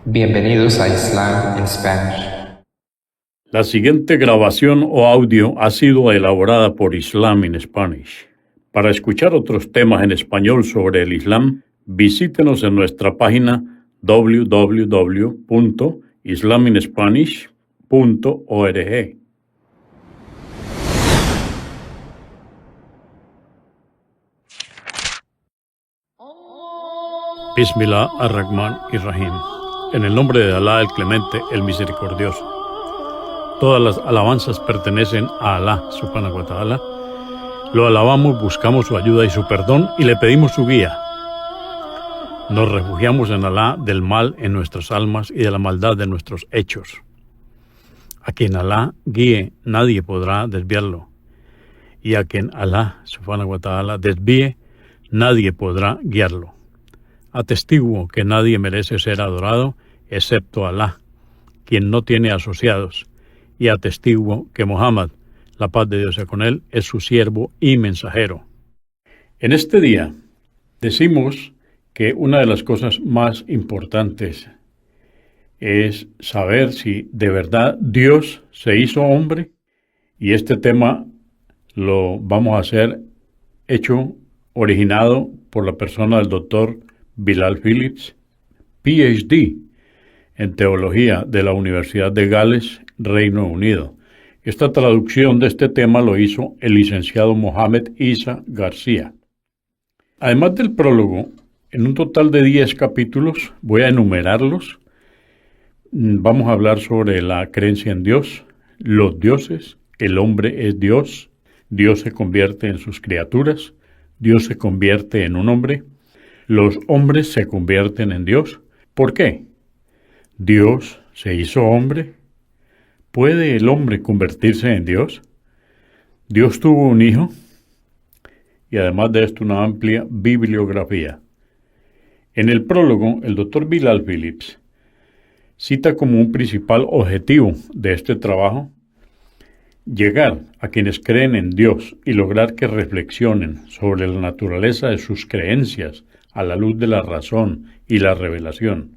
Bienvenidos a Islam en Spanish. La siguiente grabación o audio ha sido elaborada por Islam in Spanish. Para escuchar otros temas en español sobre el Islam, visítenos en nuestra página www.islaminspanish.org. Bismillah ar-Rahman ir-Rahim. En el nombre de Alá, el Clemente, el Misericordioso. Todas las alabanzas pertenecen a Alá, subhanahu wa ta'ala. Lo alabamos, buscamos su ayuda y su perdón y le pedimos su guía. Nos refugiamos en Alá del mal en nuestras almas y de la maldad de nuestros hechos. A quien Alá guíe, nadie podrá desviarlo. Y a quien Alá, subhanahu wa ta'ala, desvíe, nadie podrá guiarlo. Atestiguo que nadie merece ser adorado excepto Alá, quien no tiene asociados, y atestiguo que Muhammad, la paz de Dios sea con él, es su siervo y mensajero. En este día decimos que una de las cosas más importantes es saber si de verdad Dios se hizo hombre, y este tema lo vamos a hacer originado por la persona del doctor Bilal Phillips, PhD en Teología de la Universidad de Gales, Reino Unido. Esta traducción de este tema lo hizo el licenciado Mohamed Isa García. Además del prólogo, en un total de 10 capítulos, voy a enumerarlos. Vamos a hablar sobre la creencia en Dios, los dioses, el hombre es Dios, Dios se convierte en sus criaturas, Dios se convierte en un hombre, los hombres se convierten en Dios. ¿Por qué? ¿Dios se hizo hombre? ¿Puede el hombre convertirse en Dios? ¿Dios tuvo un hijo? Y además de esto, una amplia bibliografía. En el prólogo, el doctor Bilal Phillips cita como un principal objetivo de este trabajo llegar a quienes creen en Dios y lograr que reflexionen sobre la naturaleza de sus creencias a la luz de la razón y la revelación.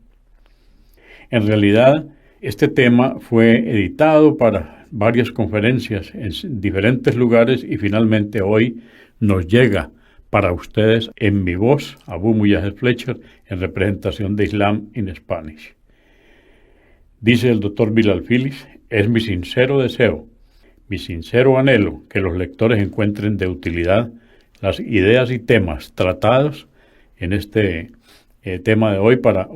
En realidad, este tema fue editado para varias conferencias en diferentes lugares y finalmente hoy nos llega para ustedes en mi voz, Abu Mujahid Fletcher, en representación de Islam in Spanish. Dice el doctor Bilal Phillips, es mi sincero deseo, mi sincero anhelo que los lectores encuentren de utilidad las ideas y temas tratados en este tema de hoy para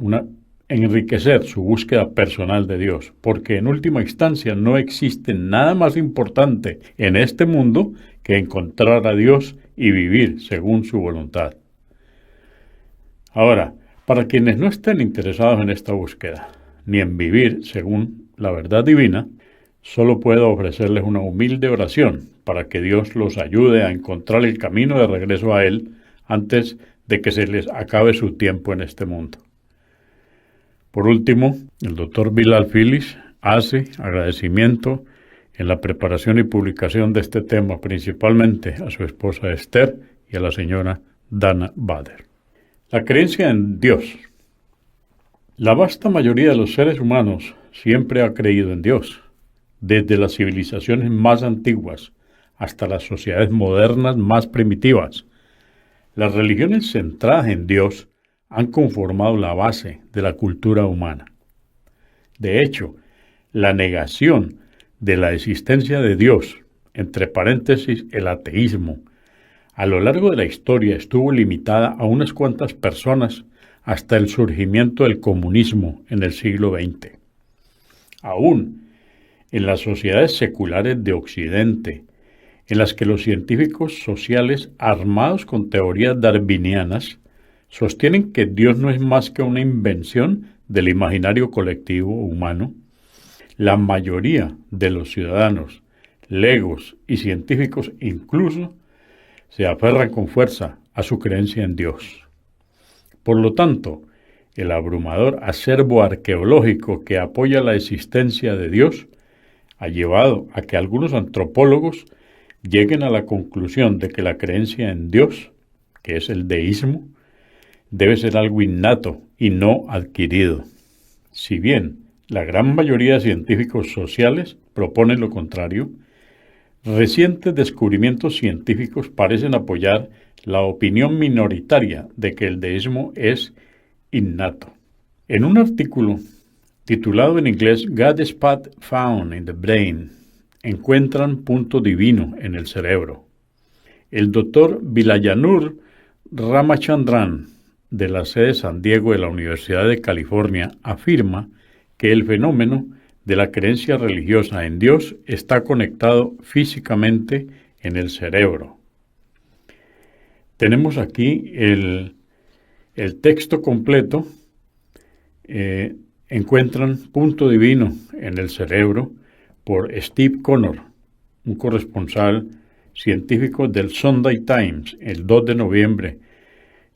enriquecer su búsqueda personal de Dios, porque en última instancia no existe nada más importante en este mundo que encontrar a Dios y vivir según su voluntad. Ahora, para quienes no estén interesados en esta búsqueda, ni en vivir según la verdad divina, solo puedo ofrecerles una humilde oración para que Dios los ayude a encontrar el camino de regreso a Él antes de que se les acabe su tiempo en este mundo. Por último, el doctor Bilal Phillips hace agradecimiento en la preparación y publicación de este tema, principalmente a su esposa Esther y a la señora Dana Bader. La creencia en Dios. La vasta mayoría de los seres humanos siempre ha creído en Dios, desde las civilizaciones más antiguas hasta las sociedades modernas más primitivas. Las religiones centradas en Dios han conformado la base de la cultura humana. De hecho, la negación de la existencia de Dios, entre paréntesis el ateísmo, a lo largo de la historia estuvo limitada a unas cuantas personas hasta el surgimiento del comunismo en el siglo XX. Aún en las sociedades seculares de Occidente, en las que los científicos sociales armados con teorías darwinianas sostienen que Dios no es más que una invención del imaginario colectivo humano, la mayoría de los ciudadanos, legos y científicos incluso, se aferran con fuerza a su creencia en Dios. Por lo tanto, el abrumador acervo arqueológico que apoya la existencia de Dios ha llevado a que algunos antropólogos lleguen a la conclusión de que la creencia en Dios, que es el deísmo, debe ser algo innato y no adquirido. Si bien la gran mayoría de científicos sociales proponen lo contrario, recientes descubrimientos científicos parecen apoyar la opinión minoritaria de que el deísmo es innato. En un artículo titulado en inglés God Spot Found in the Brain, encuentran punto divino en el cerebro, el doctor Vilayanur Ramachandran, de la sede San Diego de la Universidad de California, afirma que el fenómeno de la creencia religiosa en Dios está conectado físicamente en el cerebro. Tenemos aquí el texto completo. Encuentran punto divino en el cerebro por Steve Connor, un corresponsal científico del Sunday Times, el 2 de noviembre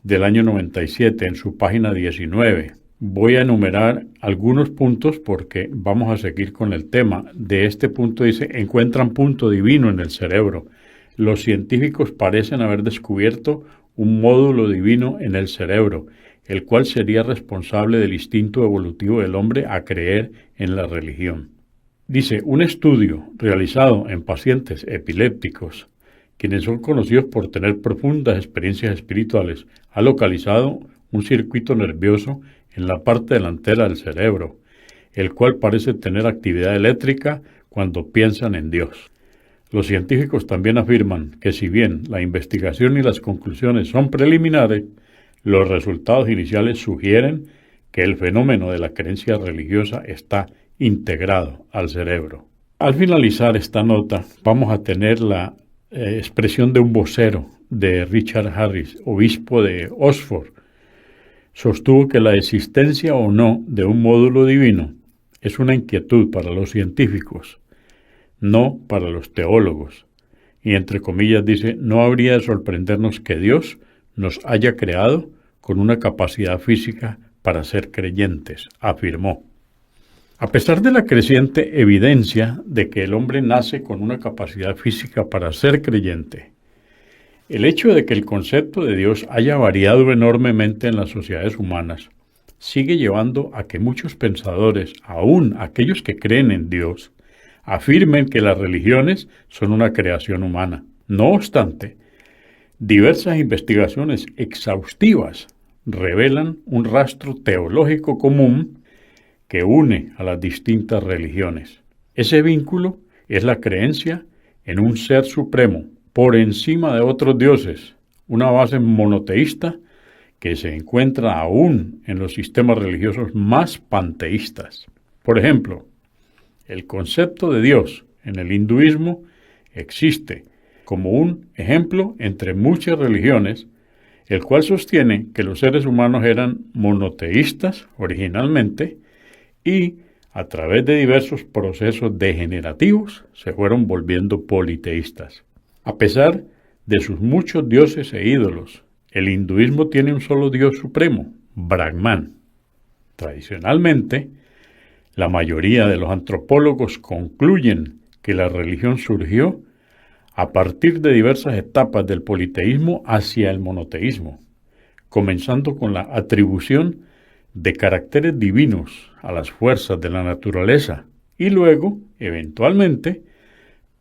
del año 97, en su página 19. Voy a enumerar algunos puntos porque vamos a seguir con el tema. De este punto dice, encuentran punto divino en el cerebro. Los científicos parecen haber descubierto un módulo divino en el cerebro, el cual sería responsable del instinto evolutivo del hombre a creer en la religión. Dice, un estudio realizado en pacientes epilépticos, quienes son conocidos por tener profundas experiencias espirituales, ha localizado un circuito nervioso en la parte delantera del cerebro, el cual parece tener actividad eléctrica cuando piensan en Dios. Los científicos también afirman que si bien la investigación y las conclusiones son preliminares, los resultados iniciales sugieren que el fenómeno de la creencia religiosa está integrado al cerebro. Al finalizar esta nota, vamos a tener la expresión de un vocero de Richard Harris, obispo de Oxford. Sostuvo que la existencia o no de un módulo divino es una inquietud para los científicos, no para los teólogos. Y entre comillas dice, no habría de sorprendernos que Dios nos haya creado con una capacidad física para ser creyentes, afirmó. A pesar de la creciente evidencia de que el hombre nace con una capacidad física para ser creyente, el hecho de que el concepto de Dios haya variado enormemente en las sociedades humanas sigue llevando a que muchos pensadores, aun aquellos que creen en Dios, afirmen que las religiones son una creación humana. No obstante, diversas investigaciones exhaustivas revelan un rastro teológico común que une a las distintas religiones. Ese vínculo es la creencia en un ser supremo por encima de otros dioses, una base monoteísta que se encuentra aún en los sistemas religiosos más panteístas. Por ejemplo, el concepto de Dios en el hinduismo existe como un ejemplo entre muchas religiones, el cual sostiene que los seres humanos eran monoteístas originalmente y a través de diversos procesos degenerativos se fueron volviendo politeístas. A pesar de sus muchos dioses e ídolos, el hinduismo tiene un solo dios supremo, Brahman. Tradicionalmente, la mayoría de los antropólogos concluyen que la religión surgió a partir de diversas etapas del politeísmo hacia el monoteísmo, comenzando con la atribución de caracteres divinos a las fuerzas de la naturaleza y luego, eventualmente,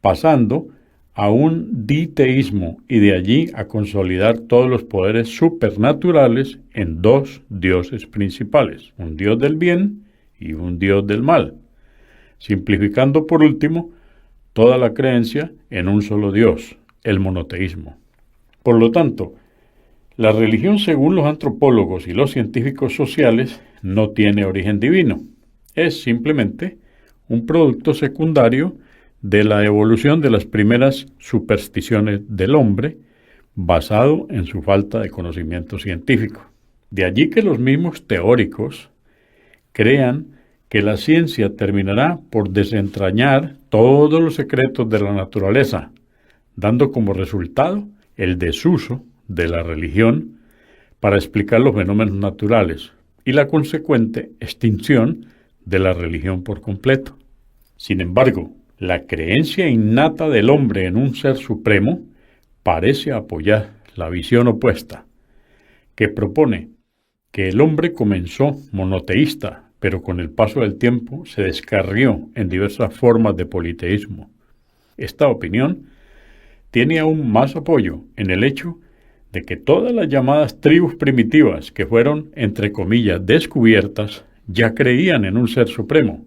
pasando a un diteísmo y de allí a consolidar todos los poderes supernaturales en dos dioses principales, un dios del bien y un dios del mal, simplificando por último toda la creencia en un solo Dios, el monoteísmo. Por lo tanto, la religión, según los antropólogos y los científicos sociales, no tiene origen divino. Es simplemente un producto secundario de la evolución de las primeras supersticiones del hombre, basado en su falta de conocimiento científico. De allí que los mismos teóricos crean que la ciencia terminará por desentrañar todos los secretos de la naturaleza, dando como resultado el desuso de la religión para explicar los fenómenos naturales y la consecuente extinción de la religión por completo. Sin embargo, la creencia innata del hombre en un ser supremo parece apoyar la visión opuesta, que propone que el hombre comenzó monoteísta, pero con el paso del tiempo se descarrió en diversas formas de politeísmo. Esta opinión tiene aún más apoyo en el hecho de que todas las llamadas tribus primitivas que fueron, entre comillas, descubiertas, ya creían en un ser supremo.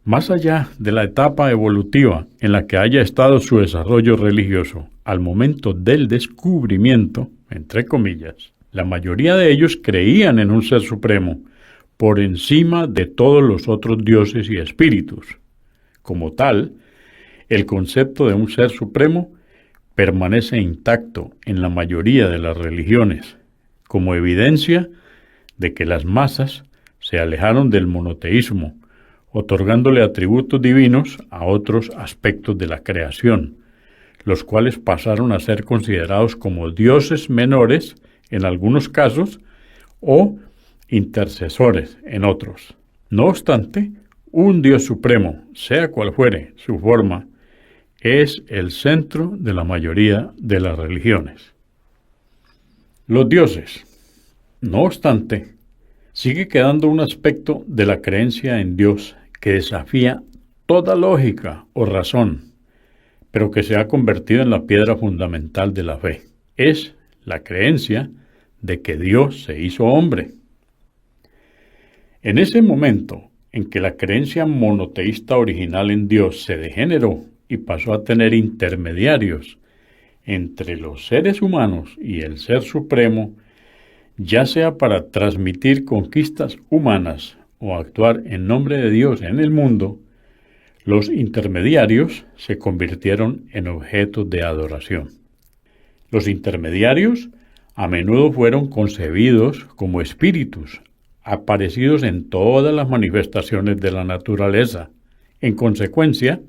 Más allá de la etapa evolutiva en la que haya estado su desarrollo religioso al momento del descubrimiento, entre comillas, la mayoría de ellos creían en un ser supremo por encima de todos los otros dioses y espíritus. Como tal, el concepto de un ser supremo permanece intacto en la mayoría de las religiones, como evidencia de que las masas se alejaron del monoteísmo, otorgándole atributos divinos a otros aspectos de la creación, los cuales pasaron a ser considerados como dioses menores en algunos casos o intercesores en otros. No obstante, un Dios supremo, sea cual fuere su forma, es el centro de la mayoría de las religiones. Los dioses, no obstante, sigue quedando un aspecto de la creencia en Dios que desafía toda lógica o razón, pero que se ha convertido en la piedra fundamental de la fe. Es la creencia de que Dios se hizo hombre. En ese momento en que la creencia monoteísta original en Dios se degeneró y pasó a tener intermediarios entre los seres humanos y el Ser Supremo, ya sea para transmitir conquistas humanas o actuar en nombre de Dios en el mundo, los intermediarios se convirtieron en objetos de adoración. Los intermediarios a menudo fueron concebidos como espíritus, aparecidos en todas las manifestaciones de la naturaleza. En consecuencia,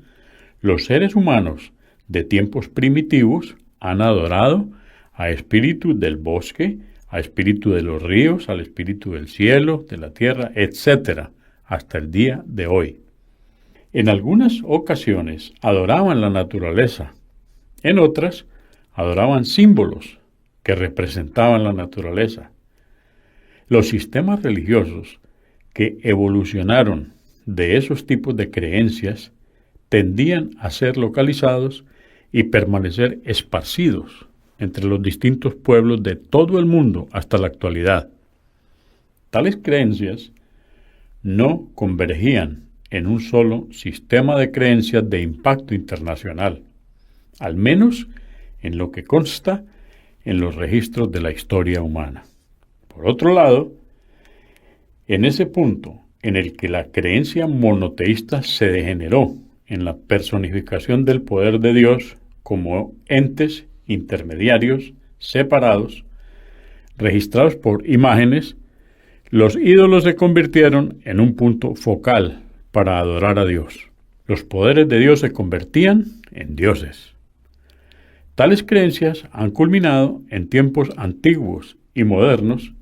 los seres humanos de tiempos primitivos han adorado a espíritus del bosque, a espíritu de los ríos, al espíritu del cielo, de la tierra, etc., hasta el día de hoy. En algunas ocasiones adoraban la naturaleza, en otras adoraban símbolos que representaban la naturaleza. Los sistemas religiosos que evolucionaron de esos tipos de creencias tendían a ser localizados y permanecer esparcidos entre los distintos pueblos de todo el mundo hasta la actualidad. Tales creencias no convergían en un solo sistema de creencias de impacto internacional, al menos en lo que consta en los registros de la historia humana. Por otro lado, en ese punto en el que la creencia monoteísta se degeneró en la personificación del poder de Dios como entes intermediarios separados, registrados por imágenes, los ídolos se convirtieron en un punto focal para adorar a Dios. Los poderes de Dios se convertían en dioses. Tales creencias han culminado en tiempos antiguos y modernos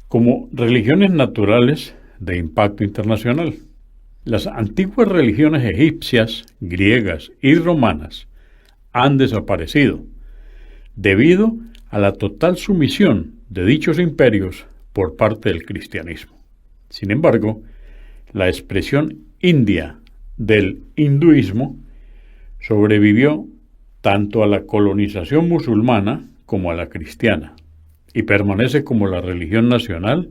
como religiones naturales de impacto internacional. Las antiguas religiones egipcias, griegas y romanas han desaparecido debido a la total sumisión de dichos imperios por parte del cristianismo. Sin embargo, la expresión india del hinduismo sobrevivió tanto a la colonización musulmana como a la cristiana y permanece como la religión nacional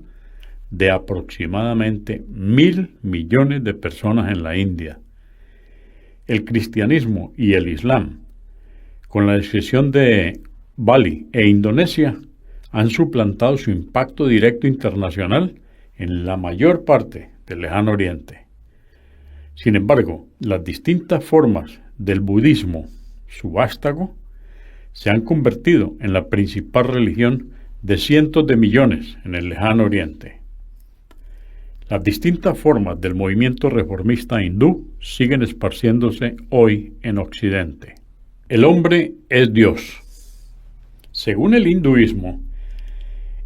de aproximadamente 1.000 millones de personas en la India. El cristianismo y el islam, con la excepción de Bali e Indonesia, han suplantado su impacto directo internacional en la mayor parte del Lejano Oriente. Sin embargo, las distintas formas del budismo subástago se han convertido en la principal religión de cientos de millones en el Lejano Oriente. Las distintas formas del movimiento reformista hindú siguen esparciéndose hoy en Occidente. El hombre es Dios. Según el hinduismo,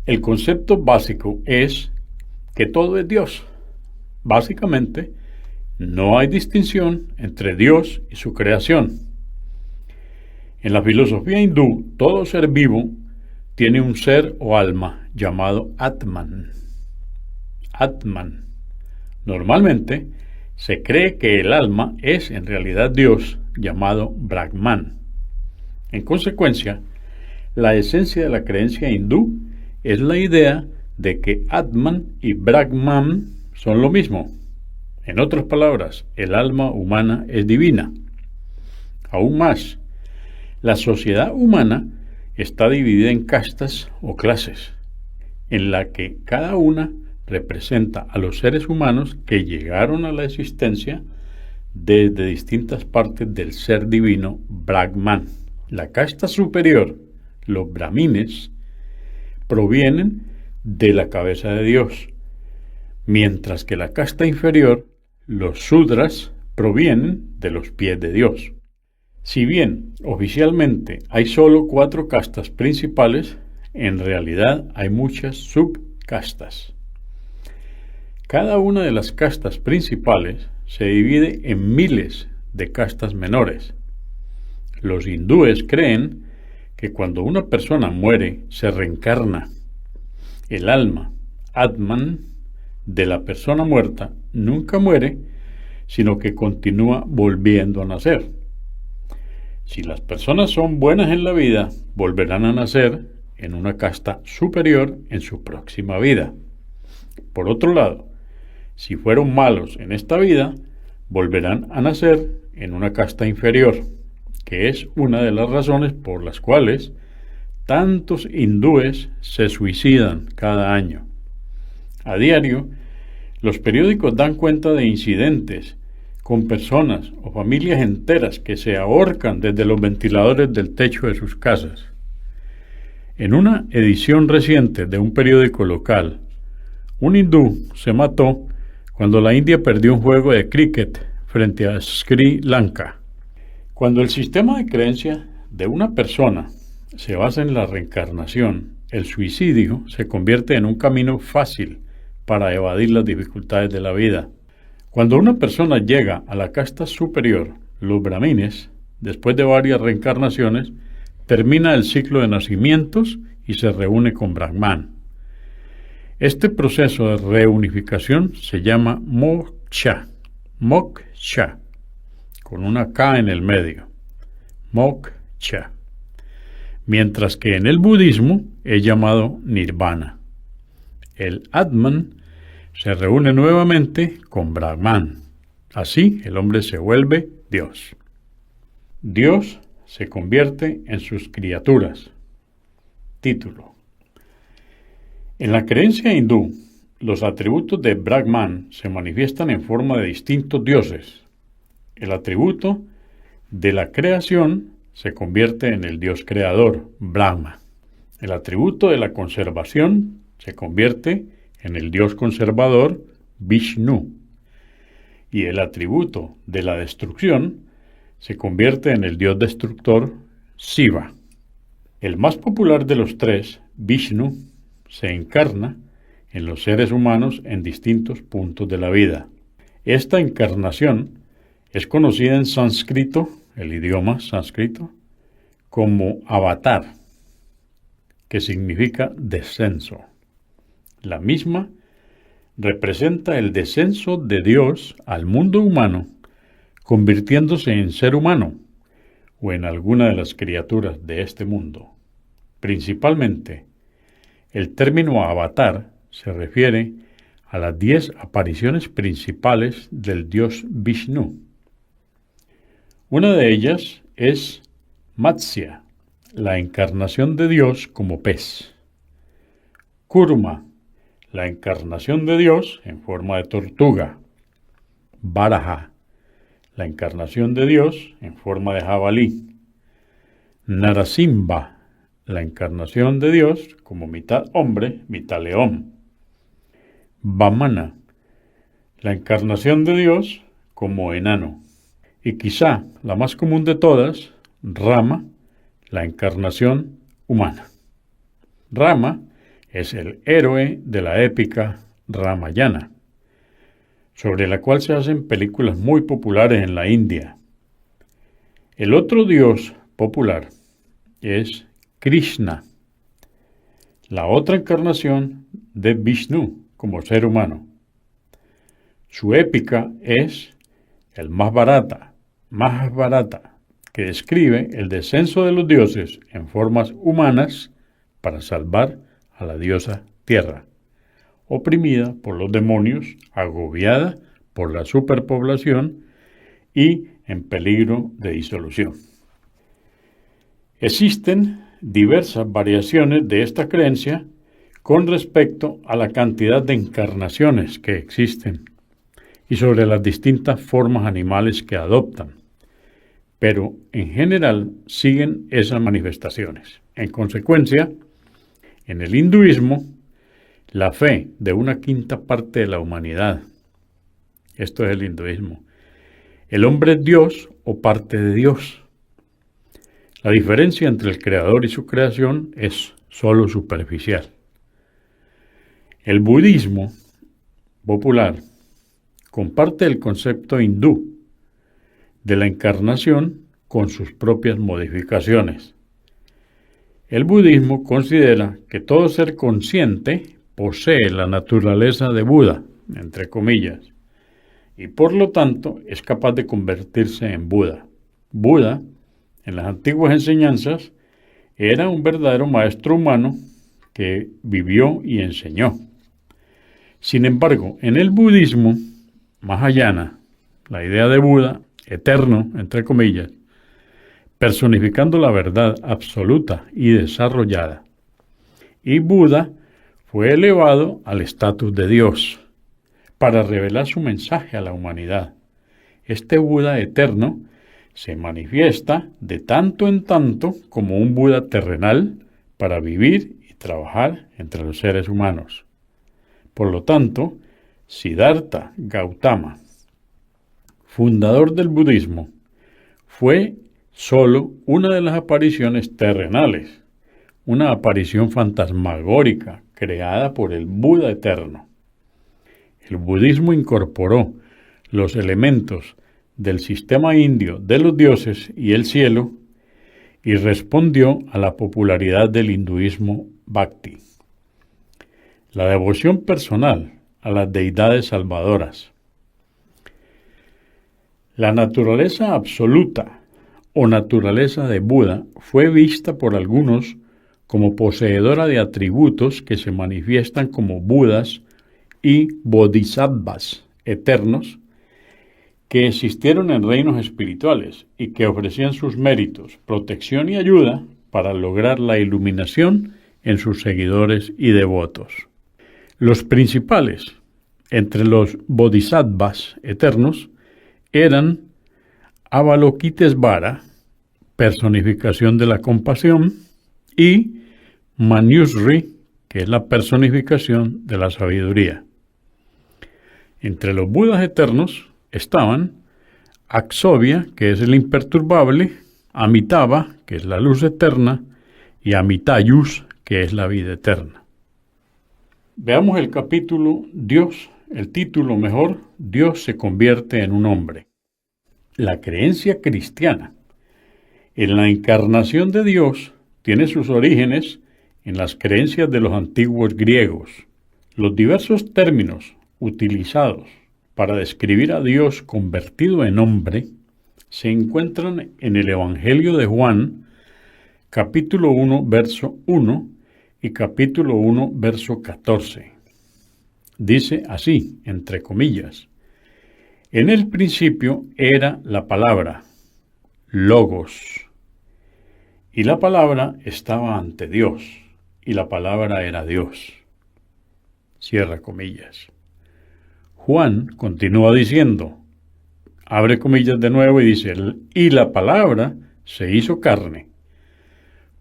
el concepto básico es que todo es Dios. Básicamente, no hay distinción entre Dios y su creación. En la filosofía hindú, todo ser vivo tiene un ser o alma llamado Atman. Atman Normalmente, se cree que el alma es en realidad Dios, llamado Brahman. En consecuencia, la esencia de la creencia hindú es la idea de que Atman y Brahman son lo mismo. En otras palabras, el alma humana es divina. Aún más, la sociedad humana está dividida en castas o clases, en la que cada una representa a los seres humanos que llegaron a la existencia desde distintas partes del ser divino Brahman. La casta superior, los brahmines, provienen de la cabeza de Dios, mientras que la casta inferior, los sudras, provienen de los pies de Dios. Si bien oficialmente hay solo 4 castas principales, en realidad hay muchas subcastas. Cada una de las castas principales se divide en miles de castas menores. Los hindúes creen que cuando una persona muere se reencarna. El alma, Atman, de la persona muerta nunca muere, sino que continúa volviendo a nacer. Si las personas son buenas en la vida, volverán a nacer en una casta superior en su próxima vida. Por otro lado, si fueron malos en esta vida, volverán a nacer en una casta inferior, que es una de las razones por las cuales tantos hindúes se suicidan cada año. A diario, los periódicos dan cuenta de incidentes con personas o familias enteras que se ahorcan desde los ventiladores del techo de sus casas. En una edición reciente de un periódico local, un hindú se mató cuando la India perdió un juego de cricket frente a Sri Lanka. Cuando el sistema de creencia de una persona se basa en la reencarnación, el suicidio se convierte en un camino fácil para evadir las dificultades de la vida. Cuando una persona llega a la casta superior, los brahmines, después de varias reencarnaciones, termina el ciclo de nacimientos y se reúne con Brahman. Este proceso de reunificación se llama moksha, con una K en el medio, moksha, mientras que en el budismo es llamado nirvana. El Atman se reúne nuevamente con Brahman. Así el hombre se vuelve Dios. Dios se convierte en sus criaturas. Título. En la creencia hindú, los atributos de Brahman se manifiestan en forma de distintos dioses. El atributo de la creación se convierte en el dios creador, Brahma. El atributo de la conservación se convierte en el dios conservador, Vishnu. Y el atributo de la destrucción se convierte en el dios destructor, Shiva. El más popular de los tres, Vishnu, se encarna en los seres humanos en distintos puntos de la vida. Esta encarnación es conocida en sánscrito, el idioma sánscrito, como avatar, que significa descenso. La misma representa el descenso de Dios al mundo humano, convirtiéndose en ser humano o en alguna de las criaturas de este mundo. Principalmente, el término avatar se refiere a las 10 apariciones principales del dios Vishnu. Una de ellas es Matsya, la encarnación de Dios como pez. Kurma, la encarnación de Dios en forma de tortuga. Varaha, la encarnación de Dios en forma de jabalí. Narasimha, la encarnación de Dios como mitad hombre, mitad león. Vamana, la encarnación de Dios como enano. Y quizá la más común de todas, Rama, la encarnación humana. Rama es el héroe de la épica Ramayana, sobre la cual se hacen películas muy populares en la India. El otro dios popular es Krishna, la otra encarnación de Vishnu como ser humano. Su épica es el Mahabharata, que describe el descenso de los dioses en formas humanas para salvar a la diosa Tierra, oprimida por los demonios, agobiada por la superpoblación y en peligro de disolución. Existen diversas variaciones de esta creencia con respecto a la cantidad de encarnaciones que existen y sobre las distintas formas animales que adoptan, pero en general siguen esas manifestaciones. En consecuencia, en el hinduismo, la fe de una quinta parte de la humanidad, esto es el hinduismo, el hombre es Dios o parte de Dios. La diferencia entre el creador y su creación es sólo superficial. El budismo popular comparte el concepto hindú de la encarnación con sus propias modificaciones. El budismo considera que todo ser consciente posee la naturaleza de Buda, entre comillas, y por lo tanto es capaz de convertirse en Buda. Buda, en las antiguas enseñanzas, era un verdadero maestro humano que vivió y enseñó. Sin embargo, en el budismo mahayana, la idea de Buda, eterno, entre comillas, personificando la verdad absoluta y desarrollada. Y Buda fue elevado al estatus de Dios para revelar su mensaje a la humanidad. Este Buda eterno se manifiesta de tanto en tanto como un Buda terrenal para vivir y trabajar entre los seres humanos. Por lo tanto, Siddhartha Gautama, fundador del budismo, fue solo una de las apariciones terrenales, una aparición fantasmagórica creada por el Buda eterno. El budismo incorporó los elementos del sistema indio de los dioses y el cielo y respondió a la popularidad del hinduismo Bhakti. La devoción personal a las deidades salvadoras. La naturaleza absoluta o naturaleza de Buda fue vista por algunos como poseedora de atributos que se manifiestan como Budas y Bodhisattvas eternos que existieron en reinos espirituales y que ofrecían sus méritos, protección y ayuda para lograr la iluminación en sus seguidores y devotos. Los principales entre los Bodhisattvas eternos eran Avalokitesvara, personificación de la compasión, y Manjusri, que es la personificación de la sabiduría. Entre los Budas eternos estaban Akshobhya, que es el imperturbable, Amitabha, que es la luz eterna, y Amitayus, que es la vida eterna. Veamos el capítulo Dios, el título mejor, Dios se convierte en un hombre. La creencia cristiana en la encarnación de Dios tiene sus orígenes en las creencias de los antiguos griegos. Los diversos términos utilizados para describir a Dios convertido en hombre se encuentran en el Evangelio de Juan, capítulo 1, verso 1 y capítulo 1, verso 14. Dice así, entre comillas, en el principio era la palabra, Logos, y la palabra estaba ante Dios, y la palabra era Dios. Cierra comillas. Juan continúa diciendo, abre comillas de nuevo y dice, y la palabra se hizo carne,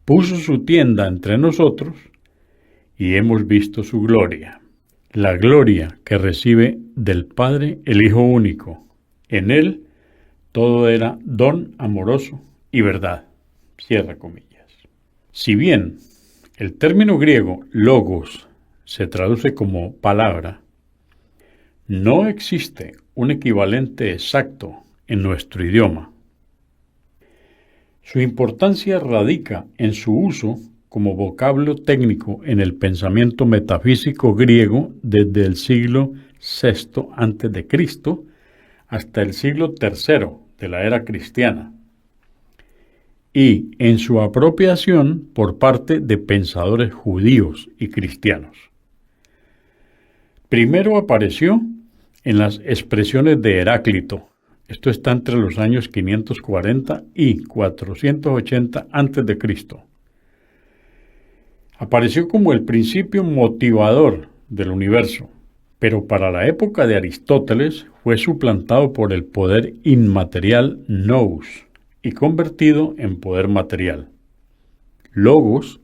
puso su tienda entre nosotros y hemos visto su gloria, la gloria que recibe del Padre el Hijo único. En él todo era don amoroso y verdad. Cierra comillas. Si bien el término griego logos se traduce como palabra, no existe un equivalente exacto en nuestro idioma. Su importancia radica en su uso como vocablo técnico en el pensamiento metafísico griego desde el siglo VI a.C. hasta el siglo III de la era cristiana, y en su apropiación por parte de pensadores judíos y cristianos. Primero apareció en las expresiones de Heráclito. Esto está entre los años 540 y 480 a.C. Apareció como el principio motivador del universo, pero para la época de Aristóteles fue suplantado por el poder inmaterial nous y convertido en poder material. Logos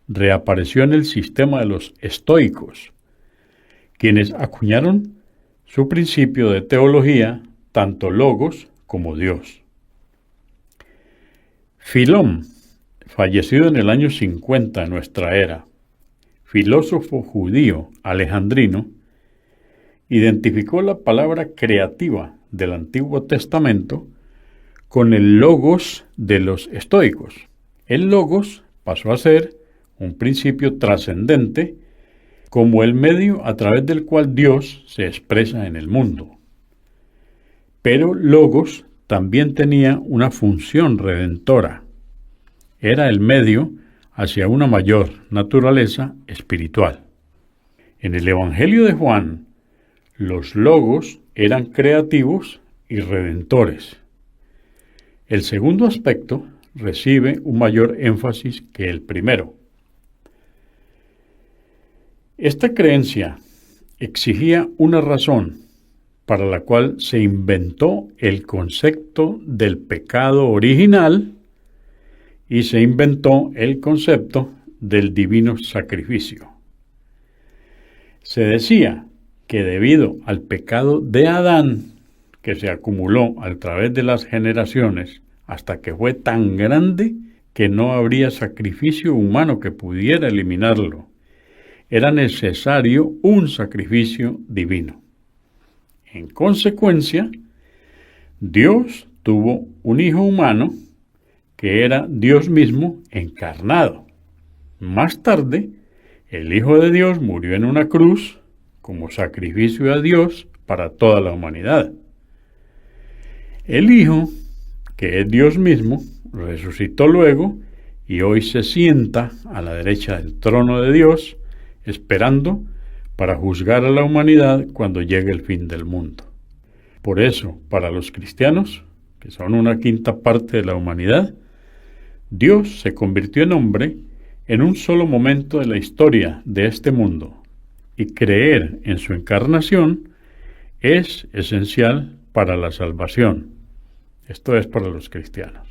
reapareció en el sistema de los estoicos, quienes acuñaron su principio de teología, tanto logos como Dios. Filón, fallecido en el año 50 de nuestra era, filósofo judío alejandrino, identificó la palabra creativa del Antiguo Testamento con el logos de los estoicos. El logos pasó a ser un principio trascendente como el medio a través del cual Dios se expresa en el mundo. Pero logos también tenía una función redentora. Era el medio hacia una mayor naturaleza espiritual. En el Evangelio de Juan, los logos eran creativos y redentores. El segundo aspecto recibe un mayor énfasis que el primero. Esta creencia exigía una razón para la cual se inventó el concepto del pecado original y se inventó el concepto del divino sacrificio. Se decía que debido al pecado de Adán, que se acumuló a través de las generaciones hasta que fue tan grande que no habría sacrificio humano que pudiera eliminarlo, era necesario un sacrificio divino. En consecuencia, Dios tuvo un hijo humano que era Dios mismo encarnado. Más tarde, el Hijo de Dios murió en una cruz como sacrificio a Dios para toda la humanidad. El Hijo, que es Dios mismo, resucitó luego y hoy se sienta a la derecha del trono de Dios, esperando para juzgar a la humanidad cuando llegue el fin del mundo. Por eso, para los cristianos, que son una quinta parte de la humanidad, Dios se convirtió en hombre en un solo momento de la historia de este mundo, y creer en su encarnación es esencial para la salvación. Esto es para los cristianos.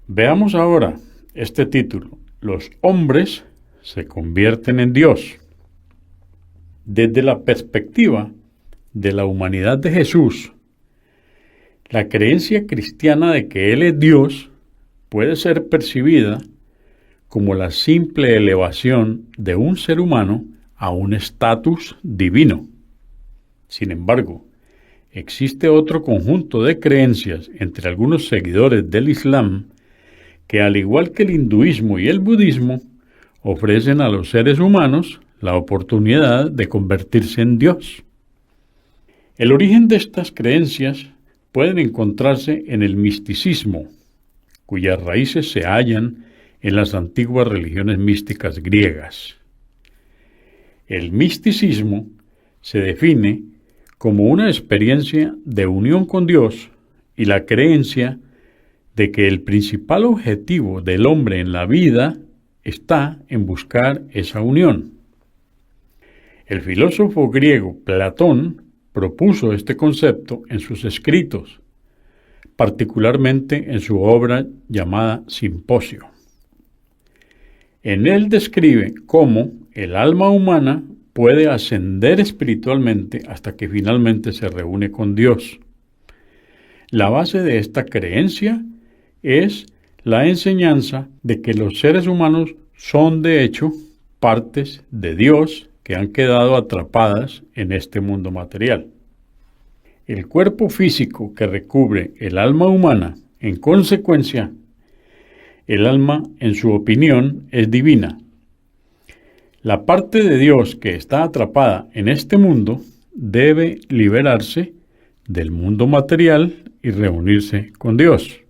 Veamos ahora este título: Los hombres se convierten en Dios. Desde la perspectiva de la humanidad de Jesús, la creencia cristiana de que Él es Dios puede ser percibida como la simple elevación de un ser humano a un estatus divino. Sin embargo, existe otro conjunto de creencias entre algunos seguidores del Islam que, al igual que el hinduismo y el budismo, ofrecen a los seres humanos la oportunidad de convertirse en Dios. El origen de estas creencias pueden encontrarse en el misticismo, cuyas raíces se hallan en las antiguas religiones místicas griegas. El misticismo se define como una experiencia de unión con Dios y la creencia de que el principal objetivo del hombre en la vida está en buscar esa unión. El filósofo griego Platón propuso este concepto en sus escritos, particularmente en su obra llamada Simposio. En él describe cómo el alma humana puede ascender espiritualmente hasta que finalmente se reúne con Dios. La base de esta creencia es la enseñanza de que los seres humanos son de hecho partes de Dios que han quedado atrapadas en este mundo material. El cuerpo físico que recubre el alma humana, en consecuencia, el alma, en su opinión, es divina. La parte de Dios que está atrapada en este mundo debe liberarse del mundo material y reunirse con Dios.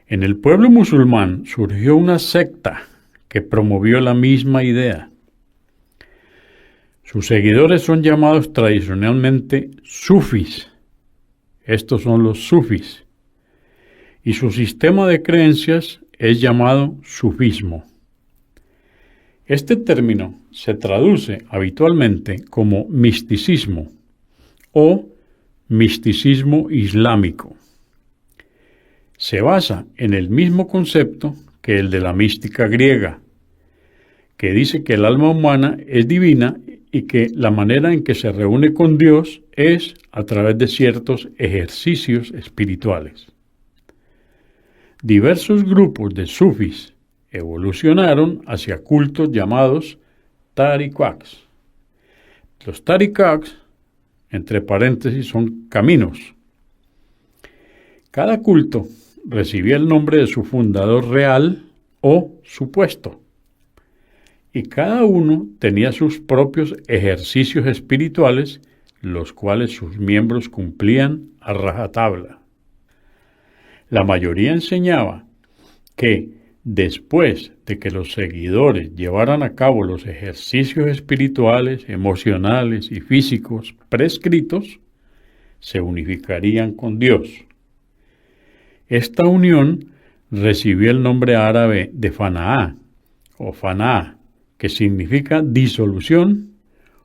En el pueblo musulmán surgió una secta que promovió la misma idea. Sus seguidores son llamados tradicionalmente sufis. Estos son los sufis. Y su sistema de creencias es llamado sufismo. Este término se traduce habitualmente como misticismo o misticismo islámico. Se basa en el mismo concepto que el de la mística griega, que dice que el alma humana es divina y que la manera en que se reúne con Dios es a través de ciertos ejercicios espirituales. Diversos grupos de sufis evolucionaron hacia cultos llamados tariqats. Los tariqats, entre paréntesis, son caminos. Cada culto recibía el nombre de su fundador real o supuesto, y cada uno tenía sus propios ejercicios espirituales, los cuales sus miembros cumplían a rajatabla. La mayoría enseñaba que después de que los seguidores llevaran a cabo los ejercicios espirituales, emocionales y físicos prescritos, se unificarían con Dios. Esta unión recibió el nombre árabe de Fanaá o Faná, que significa disolución,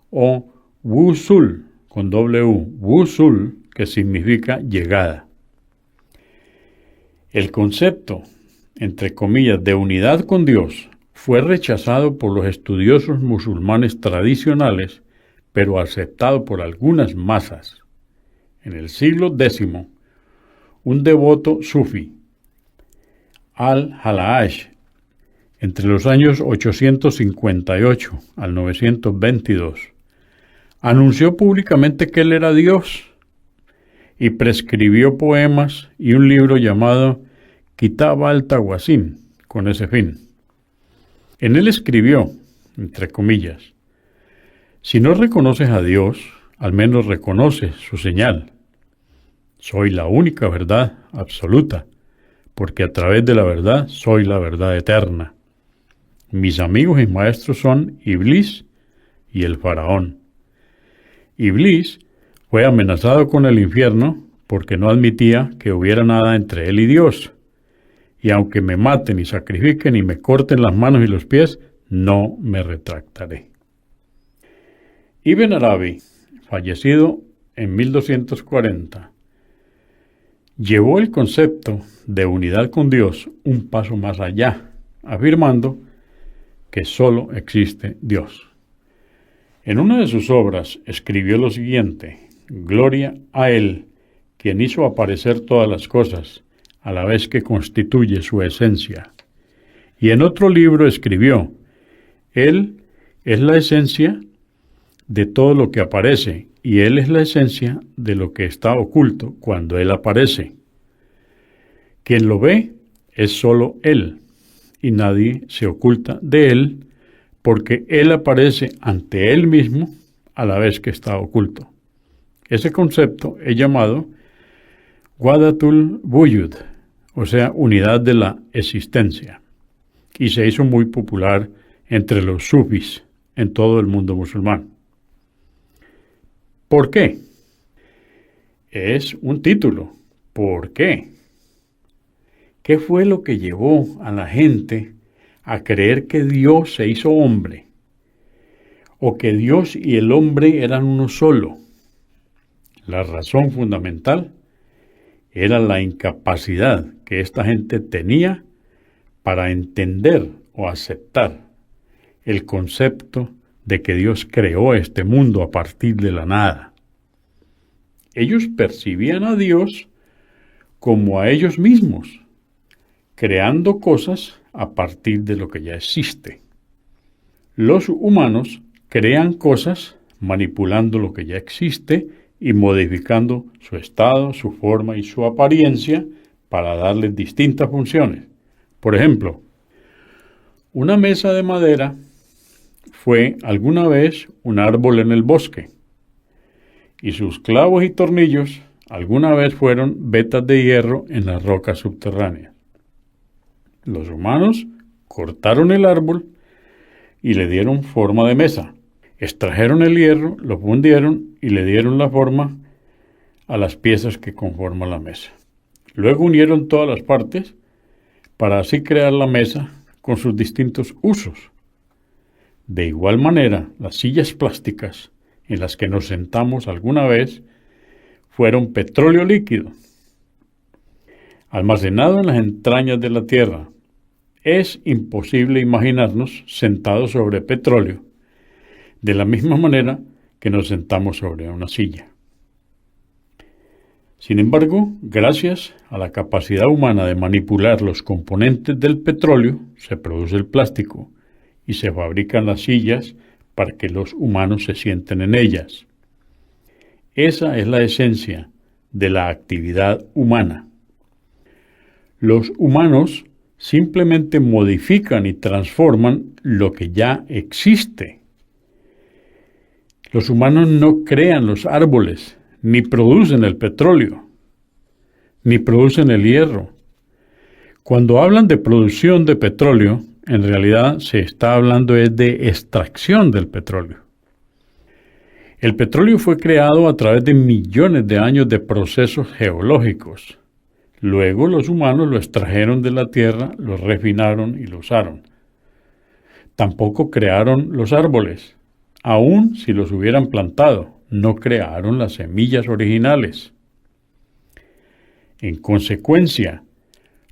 o Wusul, con doble U, Wusul, que significa llegada. El concepto, entre comillas, de unidad con Dios fue rechazado por los estudiosos musulmanes tradicionales, pero aceptado por algunas masas. En el siglo X, un devoto sufi, Al-Halaaj, entre los años 858 al 922, anunció públicamente que él era Dios y prescribió poemas y un libro llamado Kitab al-Tawassim con ese fin. En él escribió, entre comillas, si no reconoces a Dios, al menos reconoces su señal. Soy la única verdad absoluta, porque a través de la verdad soy la verdad eterna. Mis amigos y maestros son Iblis y el faraón. Iblis fue amenazado con el infierno porque no admitía que hubiera nada entre él y Dios. Y aunque me maten y sacrifiquen y me corten las manos y los pies, no me retractaré. Ibn Arabi, fallecido en 1240, llevó el concepto de unidad con Dios un paso más allá, afirmando que solo existe Dios. En una de sus obras escribió lo siguiente: Gloria a Él, quien hizo aparecer todas las cosas, a la vez que constituye su esencia. Y en otro libro escribió: Él es la esencia de todo lo que aparece, y Él es la esencia de lo que está oculto cuando Él aparece. Quien lo ve es solo Él, y nadie se oculta de Él, porque Él aparece ante Él mismo a la vez que está oculto. Ese concepto es llamado Wahdatul Wujud, o sea, unidad de la existencia, y se hizo muy popular entre los sufis en todo el mundo musulmán. ¿Por qué? Es un título. ¿Por qué? ¿Qué fue lo que llevó a la gente a creer que Dios se hizo hombre? ¿O que Dios y el hombre eran uno solo? La razón fundamental era la incapacidad que esta gente tenía para entender o aceptar el concepto de que Dios creó este mundo a partir de la nada. Ellos percibían a Dios como a ellos mismos, creando cosas a partir de lo que ya existe. Los humanos crean cosas manipulando lo que ya existe y modificando su estado, su forma y su apariencia para darles distintas funciones. Por ejemplo, Una mesa de madera fue alguna vez un árbol en el bosque, y sus clavos y tornillos alguna vez fueron vetas de hierro en las rocas subterráneas. Los humanos cortaron el árbol y le dieron forma de mesa. Extrajeron el hierro, lo fundieron y le dieron la forma a las piezas que conforman la mesa. Luego unieron todas las partes para así crear la mesa con sus distintos usos. De igual manera, las sillas plásticas en las que nos sentamos alguna vez fueron petróleo líquido, almacenado en las entrañas de la tierra. Es imposible imaginarnos sentados sobre petróleo, de la misma manera que nos sentamos sobre una silla. Sin embargo, gracias a la capacidad humana de manipular los componentes del petróleo, se produce el plástico y se fabrican las sillas para que los humanos se sienten en ellas. Esa es la esencia de la actividad humana. Los humanos simplemente modifican y transforman lo que ya existe. Los humanos no crean los árboles, ni producen el petróleo, ni producen el hierro. Cuando hablan de producción de petróleo, en realidad se está hablando de extracción del petróleo. El petróleo fue creado a través de millones de años de procesos geológicos. Luego los humanos lo extrajeron de la tierra, lo refinaron y lo usaron. Tampoco crearon los árboles, aun si los hubieran plantado, no crearon las semillas originales. En consecuencia,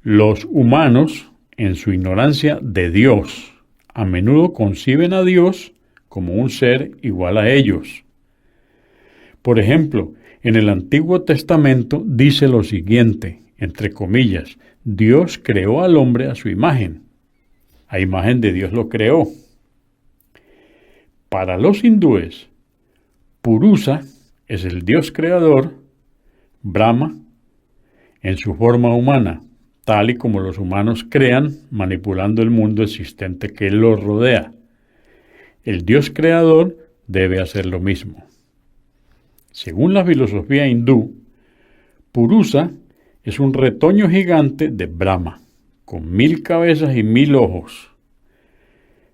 los humanos, en su ignorancia de Dios, a menudo conciben a Dios como un ser igual a ellos. Por ejemplo, en el Antiguo Testamento dice lo siguiente, entre comillas, Dios creó al hombre a su imagen. A imagen de Dios lo creó. Para los hindúes, Purusa es el Dios creador, Brahma, en su forma humana, tal y como los humanos crean, manipulando el mundo existente que los rodea. El Dios creador debe hacer lo mismo. Según la filosofía hindú, Purusa es un retoño gigante de Brahma, con 1000 cabezas y 1000 ojos.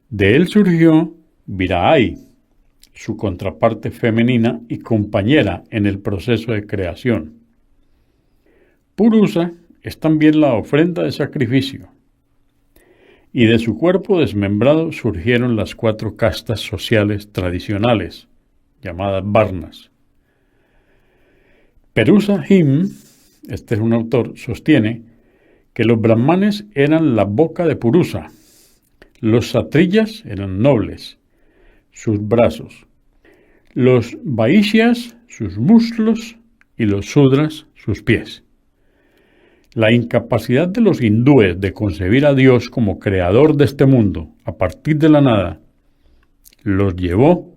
De él surgió Virahay, su contraparte femenina y compañera en el proceso de creación. Purusa es también la ofrenda de sacrificio, y de su cuerpo desmembrado surgieron las 4 castas sociales tradicionales, llamadas varnas. Perusa Him, este es un autor, sostiene que los brahmanes eran la boca de Purusa, los satriyas eran nobles, sus brazos, los vaishyas sus muslos y los sudras sus pies. La incapacidad de los hindúes de concebir a Dios como creador de este mundo a partir de la nada los llevó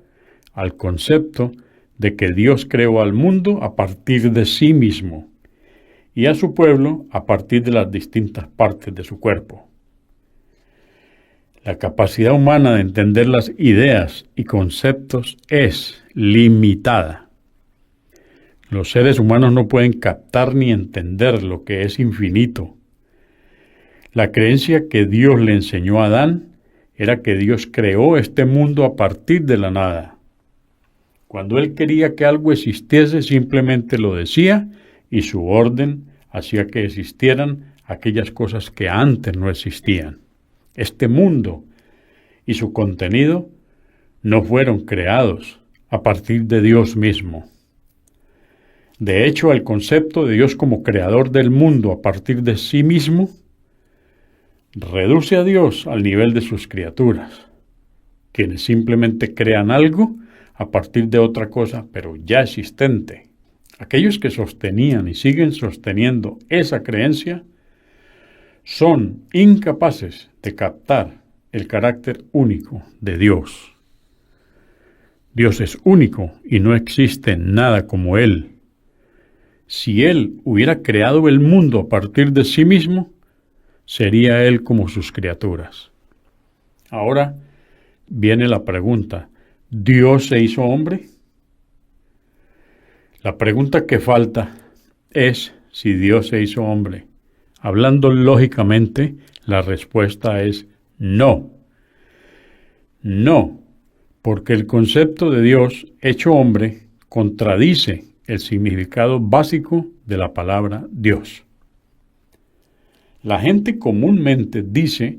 al concepto de que Dios creó al mundo a partir de sí mismo y a su pueblo a partir de las distintas partes de su cuerpo. La capacidad humana de entender las ideas y conceptos es limitada. Los seres humanos no pueden captar ni entender lo que es infinito. La creencia que Dios le enseñó a Adán era que Dios creó este mundo a partir de la nada. Cuando él quería que algo existiese, simplemente lo decía y su orden hacía que existieran aquellas cosas que antes no existían. Este mundo y su contenido no fueron creados a partir de Dios mismo. De hecho, el concepto de Dios como creador del mundo a partir de sí mismo reduce a Dios al nivel de sus criaturas, quienes simplemente crean algo a partir de otra cosa, pero ya existente. Aquellos que sostenían y siguen sosteniendo esa creencia son incapaces de captar el carácter único de Dios. Dios es único y no existe nada como Él. Si Él hubiera creado el mundo a partir de sí mismo, sería Él como sus criaturas. Ahora viene la pregunta, ¿Dios se hizo hombre? La pregunta que falta es si Dios se hizo hombre. Hablando lógicamente, la respuesta es no. No, porque el concepto de Dios hecho hombre contradice el significado básico de la palabra Dios. La gente comúnmente dice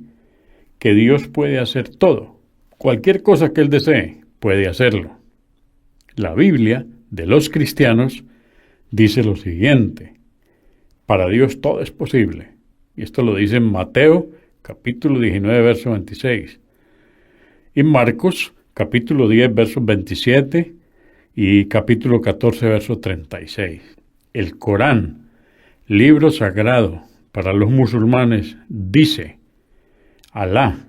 que Dios puede hacer todo. Cualquier cosa que Él desee, puede hacerlo. La Biblia de los cristianos dice lo siguiente: para Dios todo es posible. Y esto lo dice en Mateo, capítulo 19, verso 26. Y Marcos, capítulo 10, versos 27 y capítulo 14, verso 36. El Corán, libro sagrado para los musulmanes, dice: Alá,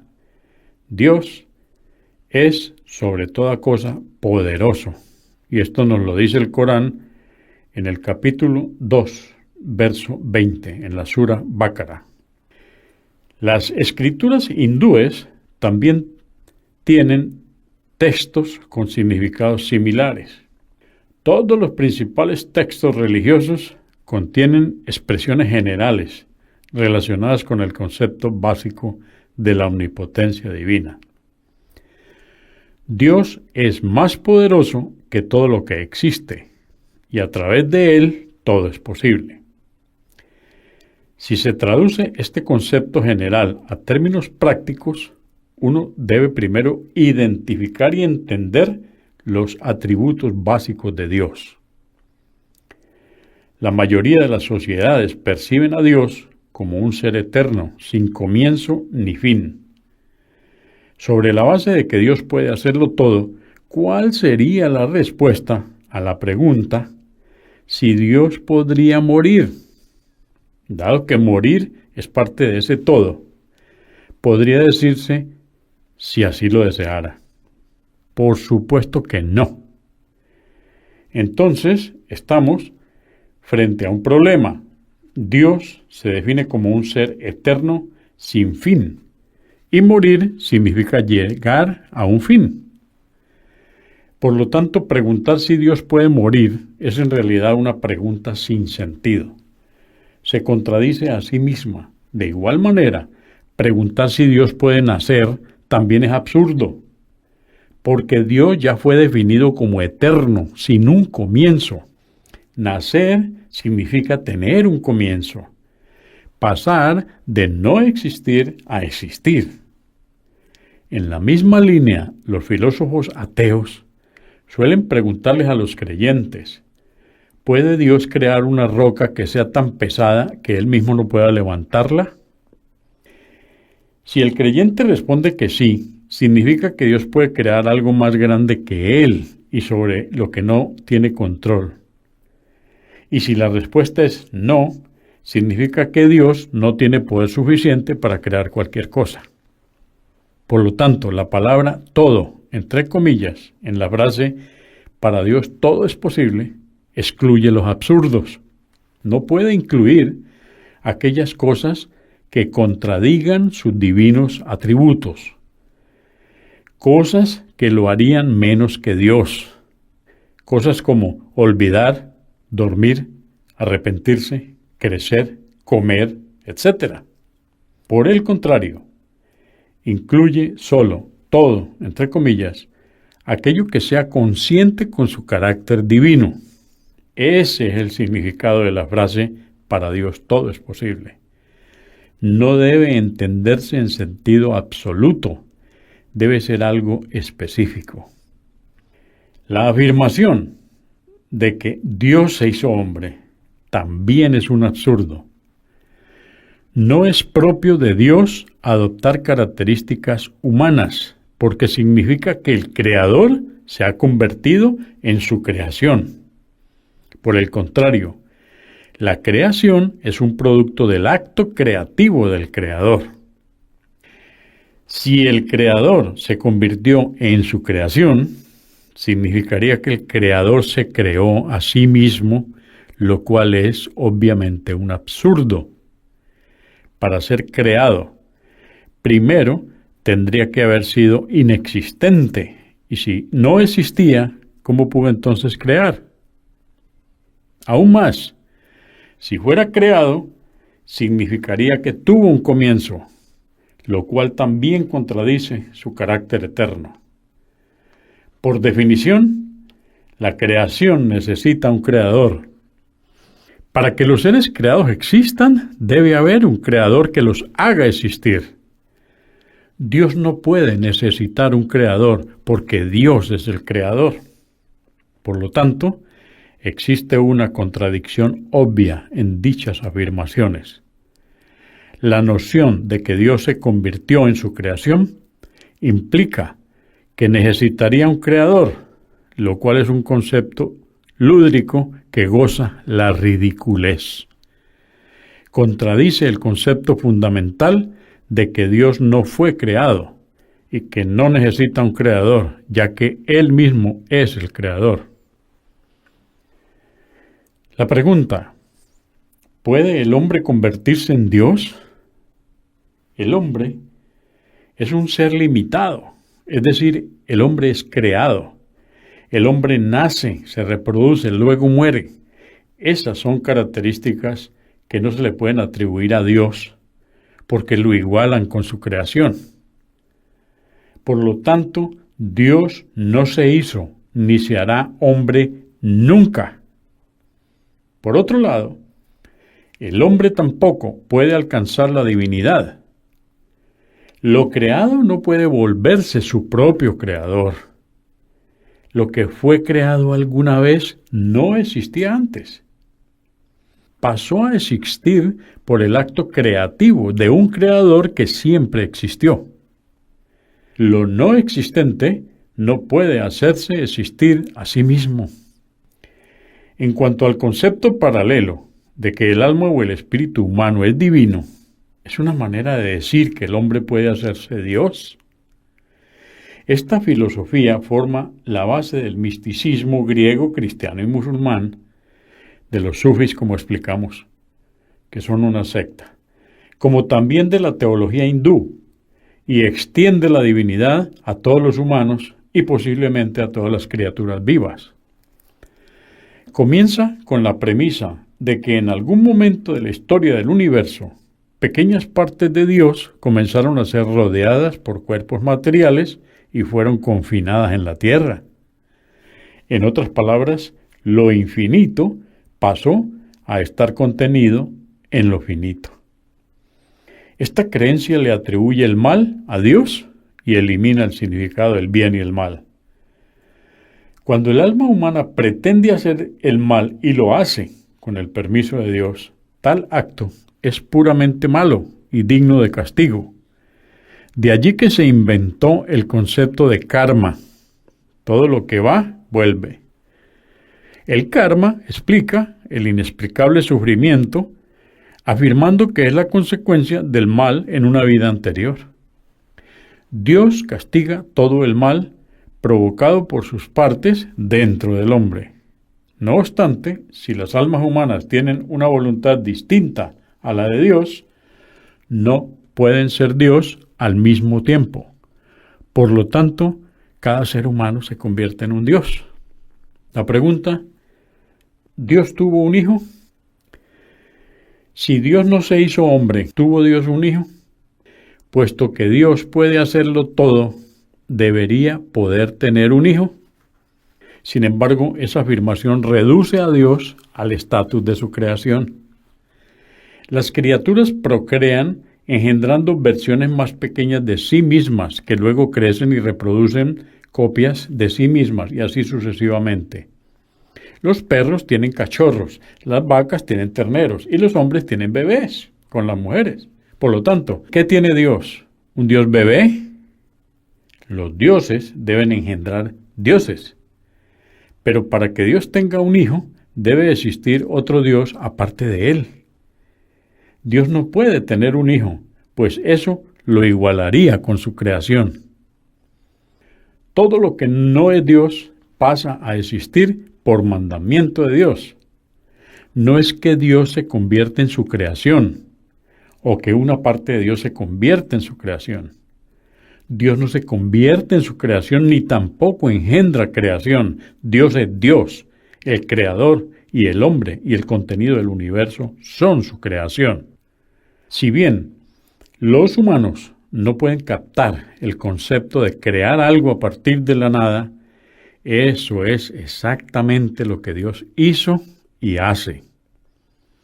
Dios, es sobre toda cosa poderoso. Y esto nos lo dice el Corán en el capítulo 2, verso 20, en la sura Báqara. Las escrituras hindúes también tienen textos con significados similares. Todos los principales textos religiosos contienen expresiones generales relacionadas con el concepto básico de la omnipotencia divina. Dios es más poderoso que todo lo que existe, y a través de Él todo es posible. Si se traduce este concepto general a términos prácticos, uno debe primero identificar y entender los atributos básicos de Dios. La mayoría de las sociedades perciben a Dios como un ser eterno, sin comienzo ni fin. Sobre la base de que Dios puede hacerlo todo, ¿cuál sería la respuesta a la pregunta si Dios podría morir? Dado que morir es parte de ese todo, podría decirse si así lo deseara. Por supuesto que no. Entonces, estamos frente a un problema. Dios se define como un ser eterno sin fin, y morir significa llegar a un fin. Por lo tanto, preguntar si Dios puede morir es en realidad una pregunta sin sentido. Se contradice a sí misma. De igual manera, preguntar si Dios puede nacer también es absurdo, porque Dios ya fue definido como eterno, sin un comienzo. Nacer significa tener un comienzo, pasar de no existir a existir. En la misma línea, los filósofos ateos suelen preguntarles a los creyentes: ¿puede Dios crear una roca que sea tan pesada que Él mismo no pueda levantarla? Si el creyente responde que sí, significa que Dios puede crear algo más grande que Él y sobre lo que no tiene control. Y si la respuesta es no, significa que Dios no tiene poder suficiente para crear cualquier cosa. Por lo tanto, la palabra todo, entre comillas, en la frase para Dios todo es posible, excluye los absurdos. No puede incluir aquellas cosas que contradigan sus divinos atributos, cosas que lo harían menos que Dios, cosas como olvidar, dormir, arrepentirse, crecer, comer, etc. Por el contrario, incluye solo, todo, entre comillas, aquello que sea consciente con su carácter divino. Ese es el significado de la frase para Dios todo es posible. No debe entenderse en sentido absoluto, debe ser algo específico. La afirmación de que Dios se hizo hombre también es un absurdo. No es propio de Dios adoptar características humanas, porque significa que el Creador se ha convertido en su creación. Por el contrario, la creación es un producto del acto creativo del Creador. Si el Creador se convirtió en su creación, significaría que el Creador se creó a sí mismo, lo cual es obviamente un absurdo. Para ser creado, primero tendría que haber sido inexistente. Y si no existía, ¿cómo pudo entonces crear? Aún más, si fuera creado, significaría que tuvo un comienzo, lo cual también contradice su carácter eterno. Por definición, la creación necesita un creador. Para que los seres creados existan, debe haber un creador que los haga existir. Dios no puede necesitar un creador porque Dios es el creador. Por lo tanto, existe una contradicción obvia en dichas afirmaciones. La noción de que Dios se convirtió en su creación implica que necesitaría un creador, lo cual es un concepto lúdico que goza la ridiculez. Contradice el concepto fundamental de que Dios no fue creado y que no necesita un creador, ya que Él mismo es el creador. La pregunta: ¿puede el hombre convertirse en Dios? El hombre es un ser limitado, es decir, el hombre es creado. El hombre nace, se reproduce, luego muere. Esas son características que no se le pueden atribuir a Dios, porque lo igualan con su creación. Por lo tanto, Dios no se hizo, ni se hará hombre nunca. Por otro lado, el hombre tampoco puede alcanzar la divinidad. Lo creado no puede volverse su propio creador. Lo que fue creado alguna vez no existía antes. Pasó a existir por el acto creativo de un creador que siempre existió. Lo no existente no puede hacerse existir a sí mismo. En cuanto al concepto paralelo de que el alma o el espíritu humano es divino, es una manera de decir que el hombre puede hacerse Dios. Esta filosofía forma la base del misticismo griego, cristiano y musulmán, de los sufis, como explicamos, que son una secta, como también de la teología hindú, y extiende la divinidad a todos los humanos y posiblemente a todas las criaturas vivas. Comienza con la premisa de que en algún momento de la historia del universo, pequeñas partes de Dios comenzaron a ser rodeadas por cuerpos materiales y fueron confinadas en la tierra. En otras palabras, lo infinito pasó a estar contenido en lo finito. Esta creencia le atribuye el mal a Dios y elimina el significado del bien y el mal. Cuando el alma humana pretende hacer el mal y lo hace con el permiso de Dios, tal acto es puramente malo y digno de castigo. De allí que se inventó el concepto de karma. Todo lo que va, vuelve. El karma explica el inexplicable sufrimiento, afirmando que es la consecuencia del mal en una vida anterior. Dios castiga todo el mal provocado por sus partes dentro del hombre. No obstante, si las almas humanas tienen una voluntad distinta a la de Dios, no pueden ser Dios al mismo tiempo. Por lo tanto, cada ser humano se convierte en un Dios. La pregunta: ¿Dios tuvo un hijo? Si Dios no se hizo hombre, ¿tuvo Dios un hijo? Puesto que Dios puede hacerlo todo, ¿debería poder tener un hijo? Sin embargo, esa afirmación reduce a Dios al estatus de su creación. Las criaturas procrean engendrando versiones más pequeñas de sí mismas, que luego crecen y reproducen copias de sí mismas, y así sucesivamente. Los perros tienen cachorros, las vacas tienen terneros, y los hombres tienen bebés con las mujeres. Por lo tanto, ¿qué tiene Dios? ¿Un Dios bebé? Los dioses deben engendrar dioses. Pero para que Dios tenga un hijo, debe existir otro Dios aparte de él. Dios no puede tener un hijo, pues eso lo igualaría con su creación. Todo lo que no es Dios pasa a existir por mandamiento de Dios. No es que Dios se convierta en su creación, o que una parte de Dios se convierta en su creación. Dios no se convierte en su creación ni tampoco engendra creación. Dios es Dios, el creador, y el hombre y el contenido del universo son su creación. Si bien los humanos no pueden captar el concepto de crear algo a partir de la nada, eso es exactamente lo que Dios hizo y hace.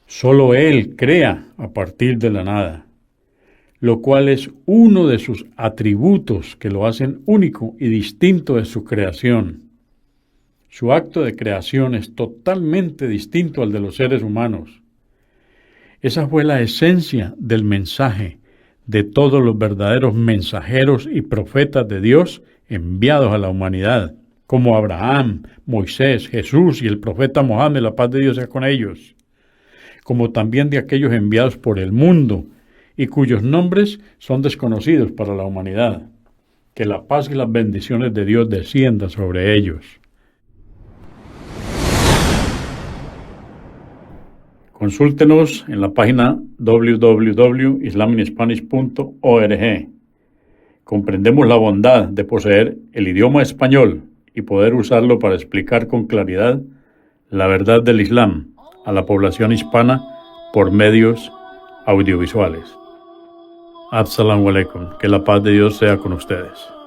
Solo Él crea a partir de la nada, lo cual es uno de sus atributos que lo hacen único y distinto de su creación. Su acto de creación es totalmente distinto al de los seres humanos. Esa fue la esencia del mensaje de todos los verdaderos mensajeros y profetas de Dios enviados a la humanidad, como Abraham, Moisés, Jesús y el profeta Mohammed, la paz de Dios sea con ellos, como también de aquellos enviados por el mundo y cuyos nombres son desconocidos para la humanidad. Que la paz y las bendiciones de Dios desciendan sobre ellos. Consúltenos en la página www.islaminspanish.org. Comprendemos la bondad de poseer el idioma español y poder usarlo para explicar con claridad la verdad del Islam a la población hispana por medios audiovisuales. Assalamu alaikum. Que la paz de Dios sea con ustedes.